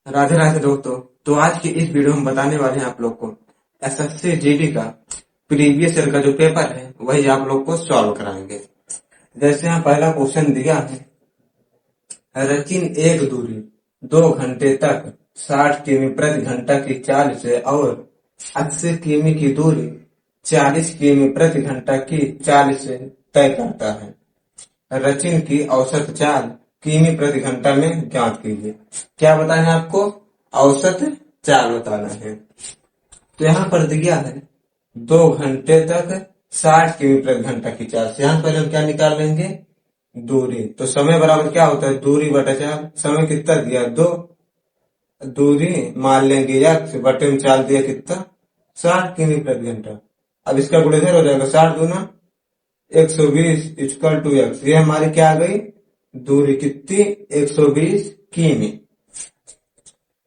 राधे राधे दोस्तों। तो आज की इस वीडियो में बताने वाले हैं आप लोग को एसएससी जीडी का प्रीवियस ईयर का जो पेपर है वही आप लोग को सॉल्व कराएंगे। जैसे यहाँ पहला क्वेश्चन दिया है, रचिन एक दूरी 2 घंटे तक 60 किमी प्रति घंटा की चाल से और 80 किमी की दूरी 40 किमी प्रति घंटा की चाल से तय करता है। रचिन की औसत चाल किमी प्रति घंटा में ज्ञात कीजिए। क्या बताना है आपको? औसत चाल बताना है। तो यहाँ पर दिया है 2 घंटे तक 60 किमी प्रति घंटा की चाल से। यहाँ पर हम क्या निकाल लेंगे? दूरी। तो समय बराबर क्या होता है? दूरी बटा चाल। समय कितना दिया? 2। दूरी मान लेंगे x बटे में चाल दिया कितना? 60 किमी प्रति घंटा। अब इसका गुण इधर हो जाएगा, 60 दूना 120 इक्वल टू x। ये हमारी क्या आ गई? दूरी कितनी? 120 किमी।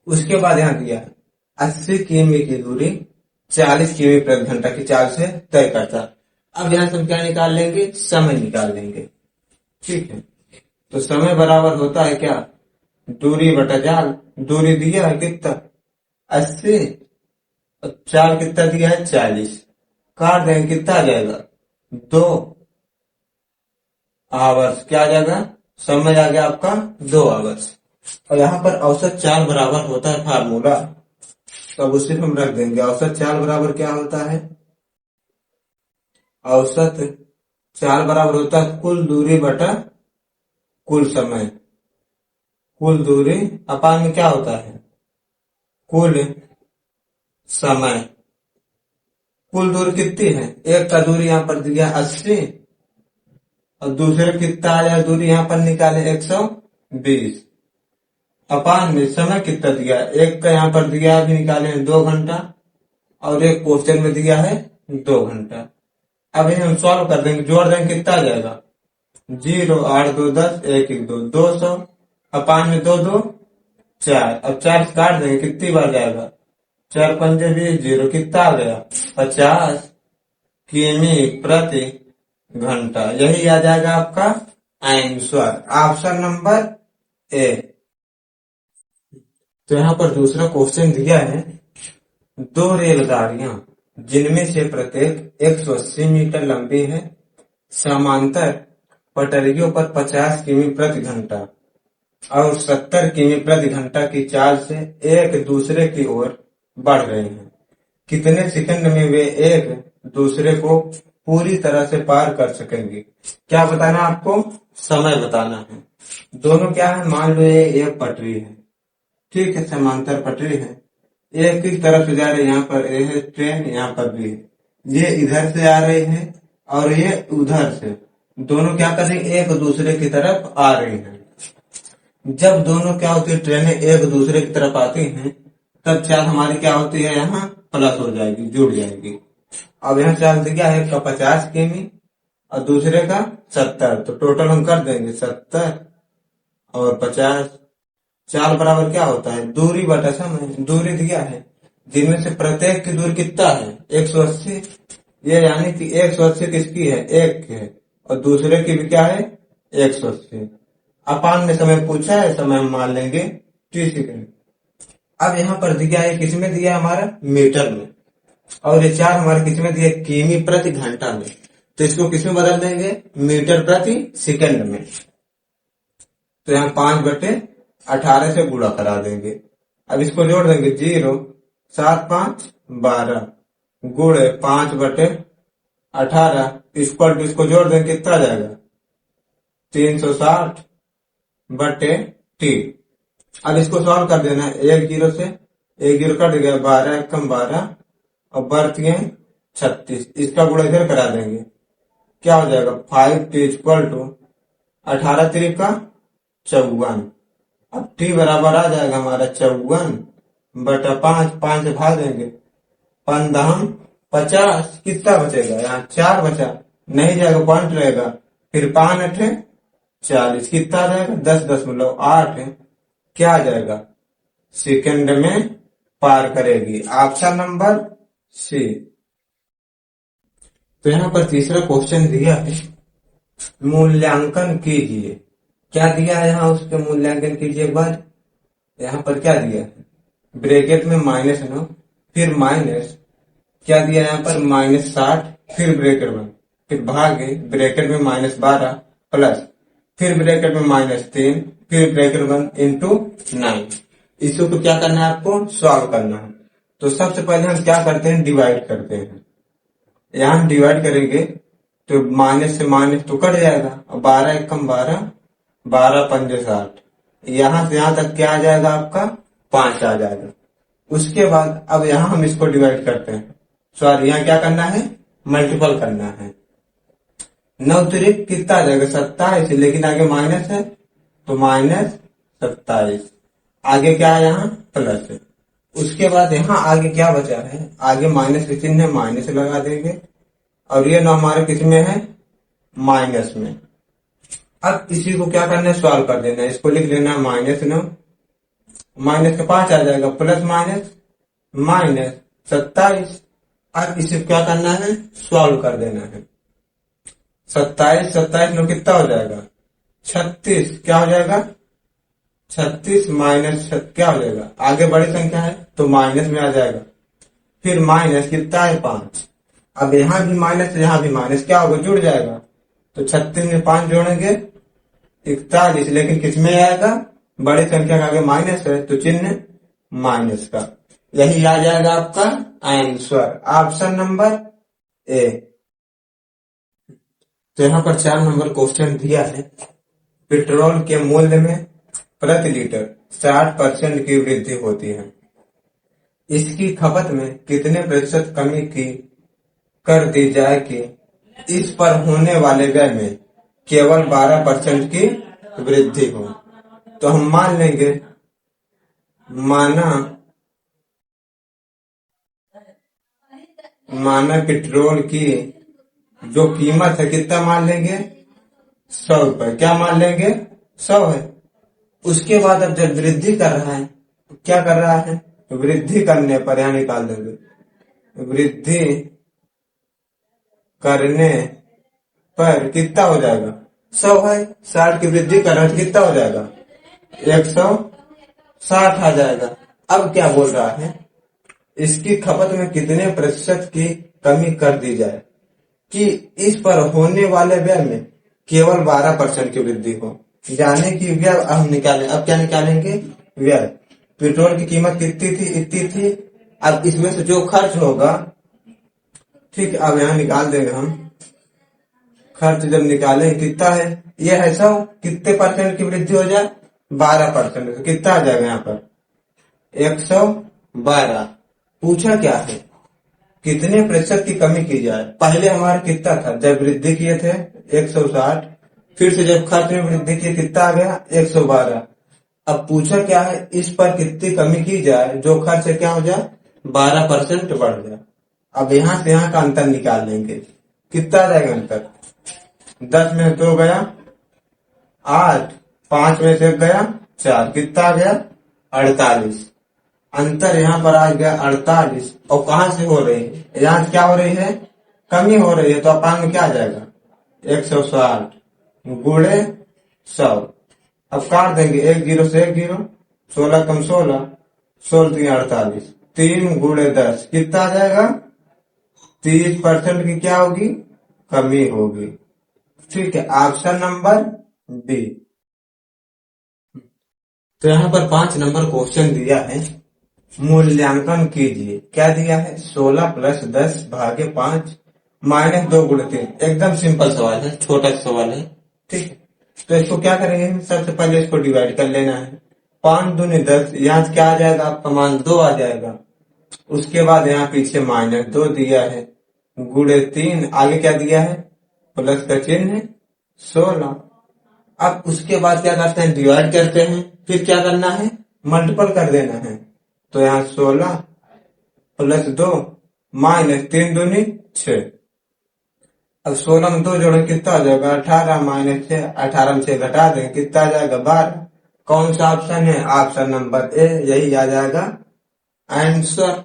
उसके बाद यहाँ दिया 80 किमी की दूरी 40 किमी प्रति घंटा की चाल से तय करता। अब यहाँ से हम क्या निकाल लेंगे? समय निकाल लेंगे। ठीक है, तो समय बराबर होता है क्या? दूरी बटा चाल। दूरी दिया है कितना? 80 और चाल कितना दिया है? 40। काट देंगे, कितना आ जाएगा? 2 आवर्स। क्या आ जाएगा? समय आ गया आपका 2 आवर्स। और यहाँ पर औसत चाल बराबर होता है फार्मूला, तो अब उसे हम रख देंगे। औसत चाल बराबर क्या होता है? औसत चाल बराबर होता है कुल दूरी बटा कुल समय। कुल दूरी अपान में क्या होता है? कुल समय। कुल दूरी कितनी है? एक का दूरी यहाँ पर दिया 80 और दूसरे कितना आया दूरी यहाँ पर निकाले 120। अपान में समय कितना दिया? एक का यहाँ पर दिया अभी निकाले 2 घंटा और एक क्वेश्चन में दिया है 2 घंटा। अब इन्हें हम सॉल्व कर देंगे, जोड़ देंगे, कितना आ जाएगा? 0 8 2 10 1 1 2 200 अपान में 2 2 4। अब 4 काट देंगे, कितनी बार जाएगा? 4 पंजे 20, 0 कितना आ गया? 50 किमी प्रति घंटा। यही आ जाएगा आपका आंसर, ऑप्शन नंबर ए। तो यहाँ पर दूसरा क्वेश्चन दिया है, 2 रेलगाड़ियां जिनमें से प्रत्येक 180 मीटर लंबी है, समांतर पटरियों पर 50 किमी प्रति घंटा और 70 किमी प्रति घंटा की चाल से एक दूसरे की ओर बढ़ रहे हैं। कितने सेकंड में वे एक दूसरे को पूरी तरह से पार कर सकेंगे? क्या बताना आपको? समय बताना है। दोनों क्या है? मान लो ये एक पटरी है, ठीक है, समांतर पटरी है। एक ही तरफ से जा रहे, यहाँ पर ए है ट्रेन, यहाँ पर भी है। ये इधर से आ रहे हैं और ये उधर से। दोनों क्या कर रहे हैं? एक दूसरे की तरफ आ रहे हैं। जब दोनों क्या होती है? ट्रेनें एक दूसरे की तरफ आती हैं, तब चाल हमारी क्या होती है? यहाँ प्लस हो जाएगी, जुड़ जाएगी। अब यहाँ चाल दिया है का 50 किमी और दूसरे का 70, तो टोटल हम कर देंगे 70 और 50। चाल बराबर क्या होता है? दूरी बटा समय। दूरी दिया है, जिनमें से प्रत्येक की दूरी कितना है? 180। ये यानी कि 180 किसकी है? एक की है, और दूसरे की भी क्या है? 180। अपान में समय पूछा है, समय हम मान लेंगे 30 सेकंड। अब यहाँ पर दिया है, किसमें दिया है? हमारा मीटर में। और ये चार हमारे किसमें दिए? किमी प्रति घंटा में। तो इसको किसमें बदल देंगे? मीटर प्रति सेकंड में। तो यहाँ 5/18 से गुणा करा देंगे। अब इसको जोड़ देंगे, 0 7 5 12 गुणे 5/18 इक्वल टू, इसको जोड़ देंगे, कितना आ जाएगा? 360/t। अब इसको सॉल्व कर देना है। 1 0 से 1 0 कट गया, 12 कम 12 और बढ़ती है 36। इसका गुणा इधर करा देंगे, क्या हो जाएगा? 5t इक्वल टू 18 3 का 54। अब t बराबर आ जाएगा हमारा 54/5। 5 से भाग देंगे, 15 50। कितना बचेगा? यहाँ 4 बचा, नहीं जाएगा, पॉइंट रहेगा। फिर 5 8 40। कितना आ जाएगा? 10.8 क्या आ जाएगा? सेकंड में पार करेगी। Option number C. तो यहाँ पर तीसरा क्वेश्चन दिया है, मूल्यांकन कीजिए। क्या दिया है यहाँ? उसके मूल्यांकन कीजिए। एक बार यहाँ पर क्या दिया है, ब्रैकेट में -9, फिर माइनस क्या दिया यहाँ पर -60, फिर ब्रैकेट में, फिर भागे ब्रैकेट में -12 प्लस, फिर ब्रैकेट में -3, फिर ब्रैकेट में इंटू 9। इसको क्या करना है, आपको सॉल्व करना है। तो सबसे पहले हम क्या करते हैं, डिवाइड करते हैं। यहाँ हम डिवाइड करेंगे तो माइनस से माइनस तो कट जाएगा, और 12 एकम 12, 12 पंजे 60, यहां से यहां तक क्या आ जाएगा आपका 5 आ जाएगा। उसके बाद अब यहाँ हम इसको डिवाइड करते हैं, सॉरी यहाँ क्या करना है, मल्टीपल करना है। 9 तिरिक कितना आ जाएगा 27, लेकिन आगे माइनस है तो -27, आगे क्या है यहाँ प्लस है। उसके बाद यहाँ आगे क्या बचा है, आगे माइनस के चिन्ह है, माइनस लगा देंगे, और ये 9 हमारे किस में है, माइनस में। अब इसी को क्या करना है, सॉल्व कर देना है। इसको लिख लेना है -9, माइनस का 5 आ जाएगा, प्लस माइनस -27। अब इसे क्या करना है, सॉल्व कर देना है। 27 में कितना हो जाएगा 36, क्या हो जाएगा 36 माइनस क्या हो जाएगा, आगे बड़ी संख्या है तो माइनस में आ जाएगा, फिर माइनस कितना है 5। अब यहाँ भी माइनस, यहाँ भी माइनस, क्या होगा जुड़ जाएगा। तो 36 में 5 जोड़ेंगे 41, लेकिन किस में आएगा, बड़ी संख्या का आगे माइनस है तो चिन्ह माइनस का। यही आ जाएगा आपका आंसर, ऑप्शन नंबर ए। तो यहाँ पर 4 नंबर क्वेश्चन दिया है, पेट्रोल के मूल्य में प्रति लीटर 60% की वृद्धि होती है, इसकी खपत में कितने प्रतिशत कमी की कर दी जाए कि इस पर होने वाले व्यय में केवल 12% की वृद्धि हो। तो हम मान लेंगे, माना पेट्रोल की जो कीमत है कितना मान लेंगे 100 रुपए, क्या मान लेंगे 100 है। उसके बाद अब जब वृद्धि कर रहा है तो क्या कर रहा है, वृद्धि करने पर यहां निकाल देंगे, वृद्धि करने पर कितना हो जाएगा 100 है, 60 की वृद्धि कर रहा है कितना हो जाएगा 160 आ जाएगा। अब क्या बोल रहा है, इसकी खपत में कितने प्रतिशत की कमी कर दी जाए कि इस पर होने वाले व्यय में केवल 12% की वृद्धि हो। जाने की व्यय हम निकालें, अब क्या निकालेंगे, व्यय। पेट्रोल की कीमत कितनी थी, इतनी थी, अब इसमें से जो खर्च होगा, ठीक, अब यहाँ निकाल देंगे हम खर्च। जब निकालें कितना है, ये है 100, कितने परसेंट की वृद्धि हो जाए 12%, तो कितना आ जाएगा यहाँ पर 112। पूछा क्या है, कितने प्रतिशत की कमी की जाए। पहले हमारा कितना था, जब वृद्धि किए थे 160, फिर से जब खर्च में वृद्धि किए कितना आ गया 112। अब पूछा क्या है, इस पर कितनी कमी की जाए जो खर्च है क्या हो जाए 12% बढ़ जाए। अब यहाँ से यहाँ का अंतर निकाल लेंगे, कितना आ जाएगा अंतर, 10 में 2 गया 8, 5 में से 1 गया 4, कितना आ गया 48। अंतर यहाँ पर आ गया 48, और कहां से हो रही है, यहाँ से क्या हो रही है, कमी हो रही है, तो अपांग में क्या आ जाएगा 160 गुणे 100। अब काट देंगे, 1 0 से 1 0, 16 कम 16, 16 3 48, 3 गुणे 10 कितना आ जाएगा 30% की क्या होगी, कमी होगी। ठीक है, ऑप्शन नंबर बी। तो यहाँ पर 5 नंबर क्वेश्चन दिया है, मूल्यांकन कीजिए। क्या दिया है, 16 + 10 भागे 5 -2 गुणे 3। एकदम सिंपल सवाल है, छोटा सवाल है, ठीक। तो इसको क्या करेंगे, सबसे पहले इसको डिवाइड कर लेना है। 5 दूनी 10, यहाँ से क्या आ जाएगा आपका मान 2 आ जाएगा। उसके बाद यहाँ पीछे -2 दिया है, गुणे 3, आगे क्या दिया है प्लस का चिन्ह है 16। अब उसके बाद क्या करते हैं, डिवाइड करते हैं, फिर क्या करना है मल्टीपल कर देना है। तो यहाँ 16 + 2 -3 दूनी 6। अब 16 में 2 जोड़े कितना आ जाएगा 18, -6, 18 में 6 घटा दें कितना आ जाएगा 12। कौन सा ऑप्शन है, ऑप्शन नंबर ए, यही आ जाएगा आंसर।